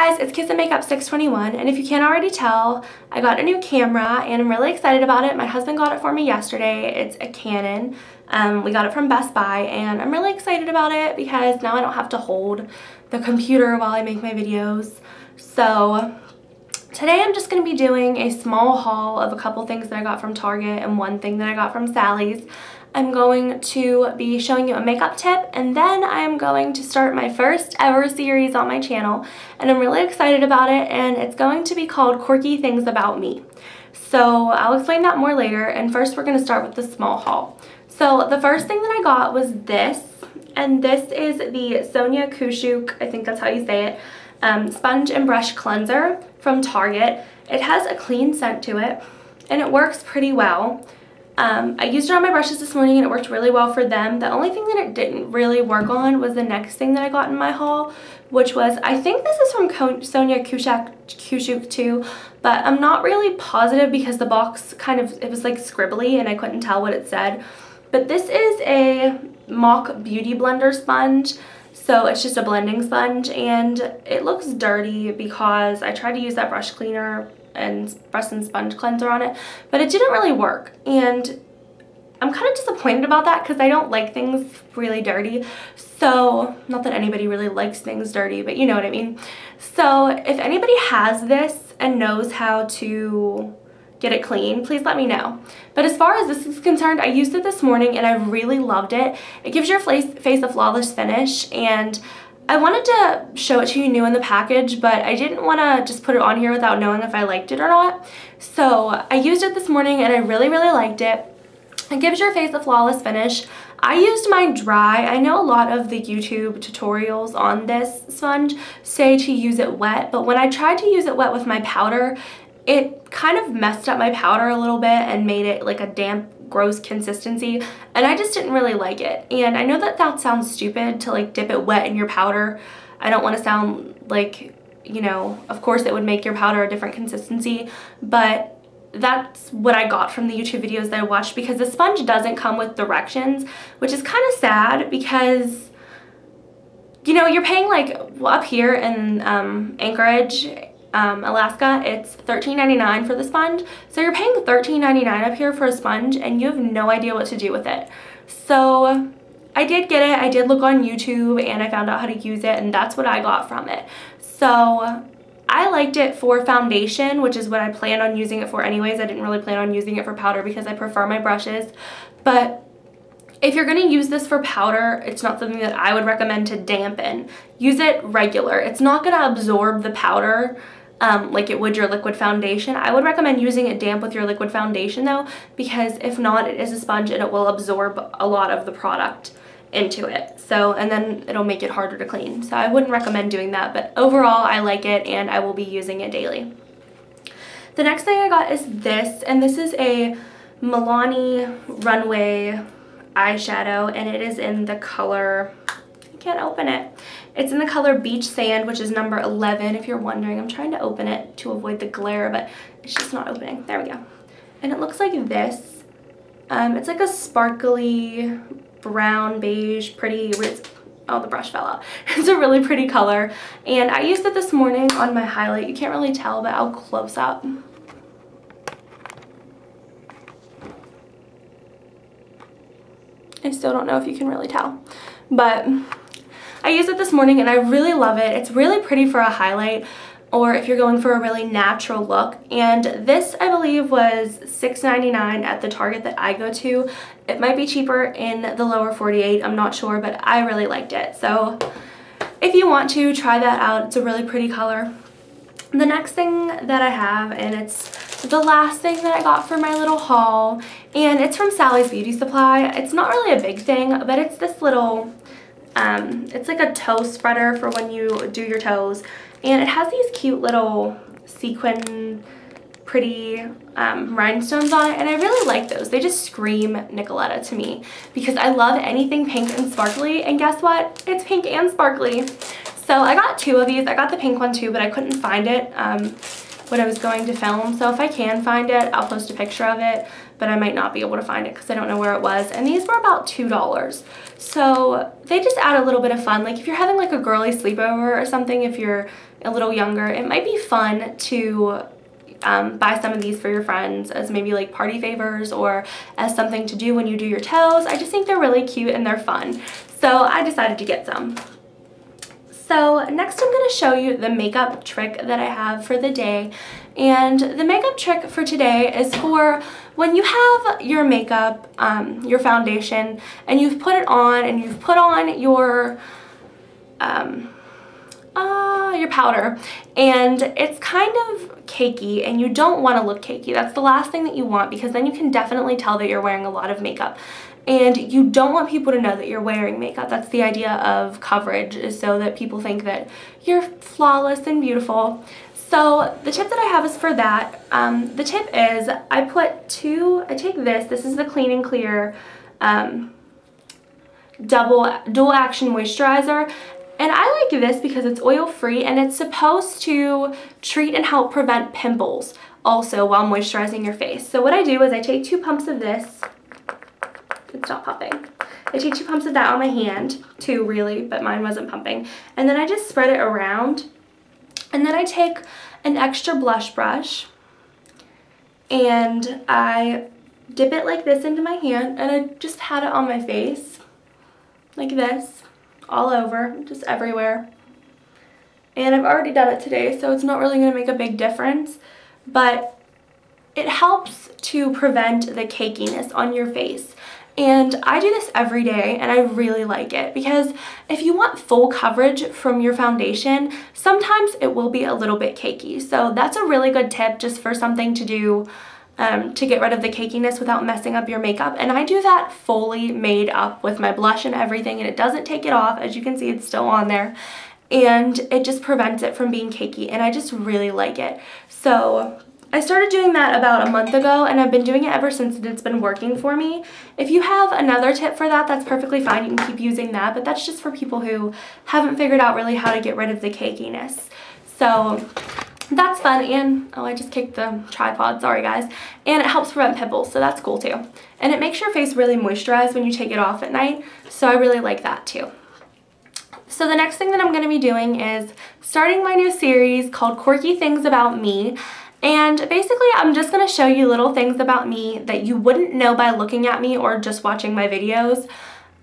guys, it's Kiss and Makeup 621, and if you can't already tell, I got a new camera and I'm really excited about it. My husband got it for me yesterday. It's a Canon. We got it from Best Buy and I'm really excited about it because now I don't have to hold the computer while I make my videos. So today I'm just going to be doing a small haul of a couple things that I got from Target and one thing that I got from Sally's. I'm going to be showing you a makeup tip, and then I'm going to start my first ever series on my channel, and I'm really excited about it, and it's going to be called Quirky Things About Me. So I'll explain that more later, and first we're going to start with the small haul. So the first thing that I got was this, and this is the Sonia Kashuk, I think that's how you say it, sponge and brush cleanser from Target. It has a clean scent to it, and it works pretty well. I used it on my brushes this morning and it worked really well for them. The only thing that it didn't really work on was the next thing that I got in my haul, which was, I think this is from Sonia Kashuk too, but I'm not really positive because the box it was like scribbly and I couldn't tell what it said. But this is a mock beauty blender sponge. So it's just a blending sponge and it looks dirty because I tried to use that brush cleaner and brush and sponge cleanser on it, but it didn't really work, and I'm kind of disappointed about that because I don't like things really dirty. So not that anybody really likes things dirty, but you know what I mean. So if anybody has this and knows how to get it clean, please let me know. But as far as this is concerned, I used it this morning and I really loved it. It gives your face a flawless finish, and I wanted to show it to you new in the package, but I didn't want to just put it on here without knowing if I liked it or not. So I used it this morning and I really liked it. It gives your face a flawless finish. I used mine dry. I know a lot of the YouTube tutorials on this sponge say to use it wet, but when I tried to use it wet with my powder, it kind of messed up my powder a little bit and made it like a damp, gross consistency, and I just didn't really like it. And I know that that sounds stupid to like dip it wet in your powder. I don't want to sound like, you know, of course it would make your powder a different consistency, but that's what I got from the YouTube videos that I watched, because the sponge doesn't come with directions, which is kind of sad because, you know, you're paying like up here in Anchorage, Alaska, it's $13.99 for the sponge. So you're paying $13.99 up here for a sponge and you have no idea what to do with it. So I did get it. I did look on YouTube and I found out how to use it, and that's what I got from it. So I liked it for foundation, which is what I planned on using it for anyways. I didn't really plan on using it for powder because I prefer my brushes. But if you're going to use this for powder, it's not something that I would recommend to dampen. Use it regular. It's not going to absorb the powder like it would your liquid foundation. I would recommend using it damp with your liquid foundation though, because if not, it is a sponge and it will absorb a lot of the product into it. So, and then it'll make it harder to clean. So I wouldn't recommend doing that, but overall I like it and I will be using it daily. The next thing I got is this, and this is a Milani Runway eyeshadow, and it is in the color, I can't open it. It's in the color Beach Sand, which is number 11, if you're wondering. I'm trying to open it to avoid the glare, but it's just not opening. There we go. And it looks like this. It's like a sparkly brown, beige, pretty, oh, the brush fell out. It's a really pretty color. And I used it this morning on my highlight. You can't really tell, but I'll close up. I still don't know if you can really tell, but I used it this morning and I really love it. It's really pretty for a highlight, or if you're going for a really natural look. And this, I believe, was $6.99 at the Target that I go to. It might be cheaper in the lower 48, I'm not sure, but I really liked it. So if you want to, try that out. It's a really pretty color. The next thing that I have, and it's the last thing that I got for my little haul, and it's from Sally's Beauty Supply. It's not really a big thing, but it's this little, it's like a toe spreader for when you do your toes, and it has these cute little sequin pretty rhinestones on it, and I really like those. They just scream Nicoletta to me because I love anything pink and sparkly, and guess what? It's pink and sparkly. So I got two of these. I got the pink one too, but I couldn't find it when I was going to film. So if I can find it, I'll post a picture of it. but I might not be able to find it because I don't know where it was. And these were about $2. So they just add a little bit of fun. Like if you're having like a girly sleepover or something, if you're a little younger, it might be fun to buy some of these for your friends as maybe like party favors or as something to do when you do your toes. I just think they're really cute and they're fun. So I decided to get some. So next I'm going to show you the makeup trick that I have for the day. And the makeup trick for today is for when you have your makeup, your foundation, and you've put it on and you've put on your powder and it's kind of cakey and you don't want to look cakey. That's the last thing that you want, because then you can definitely tell that you're wearing a lot of makeup. And you don't want people to know that you're wearing makeup. That's the idea of coverage, is so that people think that you're flawless and beautiful. So the tip that I have is for that. The tip is I take this is the Clean and Clear dual action moisturizer. And I like this because it's oil free and it's supposed to treat and help prevent pimples also while moisturizing your face. So what I do is I take 2 pumps of this. It's not pumping. I take 2 pumps of that on my hand, 2 really, but mine wasn't pumping. And then I just spread it around. And then I take an extra blush brush and I dip it like this into my hand and I just pat it on my face like this, all over, just everywhere. And I've already done it today, so it's not really going to make a big difference, but it helps to prevent the cakiness on your face. And I do this every day and I really like it, because if you want full coverage from your foundation, sometimes it will be a little bit cakey. So that's a really good tip just for something to do to get rid of the cakiness without messing up your makeup. And I do that fully made up with my blush and everything, and it doesn't take it off. As you can see, it's still on there. And it just prevents it from being cakey, and I just really like it. So I started doing that about a month ago, and I've been doing it ever since, and it's been working for me. If you have another tip for that, that's perfectly fine. You can keep using that, but that's just for people who haven't figured out really how to get rid of the cakiness. So that's fun, and oh, I just kicked the tripod, sorry guys. And it helps prevent pimples, so that's cool too. And it makes your face really moisturized when you take it off at night, so I really like that too. So the next thing that I'm going to be doing is starting my new series called Quirky Things About Me. And basically I'm just going to show you little things about me that you wouldn't know by looking at me or just watching my videos.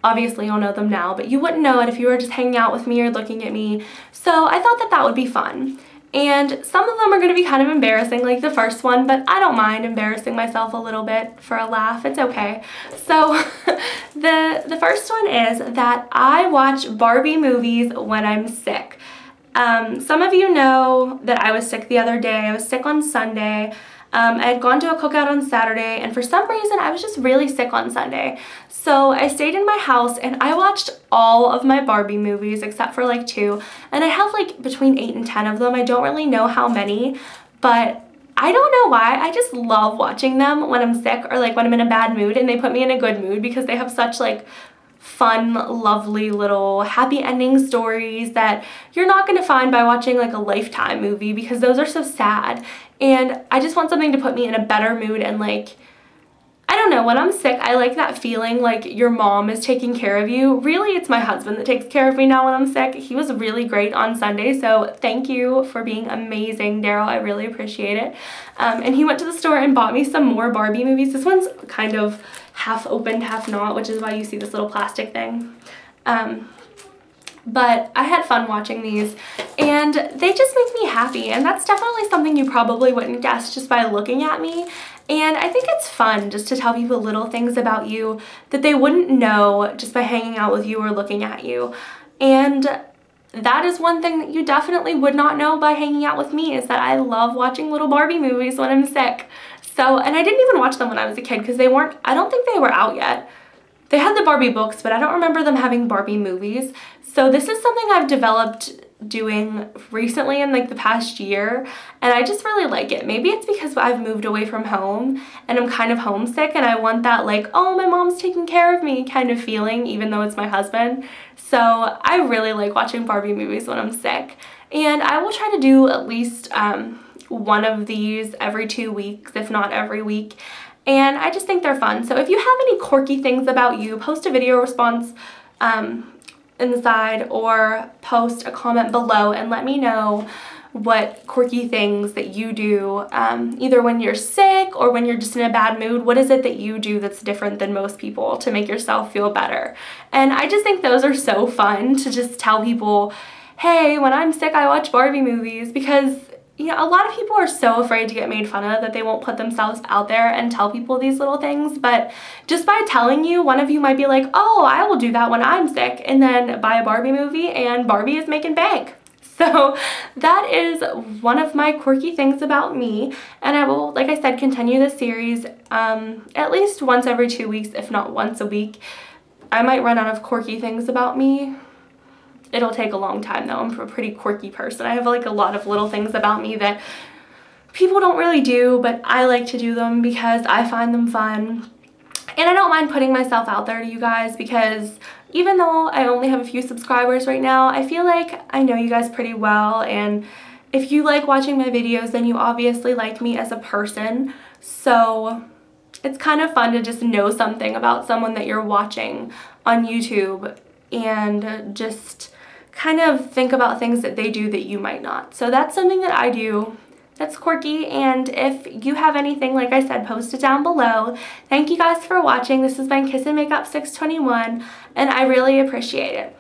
Obviously you'll know them now, but you wouldn't know it if you were just hanging out with me or looking at me. So I thought that that would be fun. And some of them are going to be kind of embarrassing, like the first one, but I don't mind embarrassing myself a little bit for a laugh. It's okay. So the first one is that I watch Barbie movies when I'm sick. Some of you know that I was sick the other day. I was sick on Sunday. I had gone to a cookout on Saturday, and for some reason I was just really sick on Sunday. So I stayed in my house and I watched all of my Barbie movies except for like 2, and I have like between 8 and 10 of them. I don't really know how many, but I don't know why. I just love watching them when I'm sick or like when I'm in a bad mood, and they put me in a good mood because they have such like fun, lovely little happy ending stories that you're not going to find by watching like a Lifetime movie, because those are so sad. And I just want something to put me in a better mood, and like, I don't know, when I'm sick, I like that feeling like your mom is taking care of you. Really, it's my husband that takes care of me now when I'm sick. He was really great on Sunday, so thank you for being amazing, Daryl. I really appreciate it. And he went to the store and bought me some more Barbie movies. This one's kind of half opened, half not, which is why you see this little plastic thing. But I had fun watching these, and they just make me happy, and that's definitely something you probably wouldn't guess just by looking at me. And I think it's fun just to tell people little things about you that they wouldn't know just by hanging out with you or looking at you. And that is one thing that you definitely would not know by hanging out with me, is that I love watching little Barbie movies when I'm sick. So, and I didn't even watch them when I was a kid because they weren't, I don't think they were out yet. They had the Barbie books, but I don't remember them having Barbie movies. So this is something I've developed doing recently in like the past year, and I just really like it. Maybe it's because I've moved away from home and I'm kind of homesick, and I want that like, oh, my mom's taking care of me kind of feeling, even though it's my husband. So I really like watching Barbie movies when I'm sick, and I will try to do at least one of these every 2 weeks, if not every week. and I just think they're fun. So if you have any quirky things about you, post a video response in the side, or post a comment below and let me know what quirky things that you do, either when you're sick or when you're just in a bad mood. What is it that you do that's different than most people to make yourself feel better? And I just think those are so fun to just tell people, hey, when I'm sick I watch Barbie movies, because you know, a lot of people are so afraid to get made fun of that they won't put themselves out there and tell people these little things. But just by telling you, one of you might be like, oh, I will do that when I'm sick, and then buy a Barbie movie and Barbie is making bank. So that is one of my quirky things about me, and I will, like I said, continue this series at least once every 2 weeks, if not once a week. I might run out of quirky things about me. It'll take a long time though. I'm a pretty quirky person. I have like a lot of little things about me that people don't really do, but I like to do them because I find them fun. And I don't mind putting myself out there to you guys, because even though I only have a few subscribers right now, I feel like I know you guys pretty well, and if you like watching my videos, then you obviously like me as a person. So it's kind of fun to just know something about someone that you're watching on YouTube and just kind of think about things that they do that you might not. So that's something that I do that's quirky, and if you have anything, like I said, post it down below. Thank you guys for watching. This has been Kiss and Makeup 621, and I really appreciate it.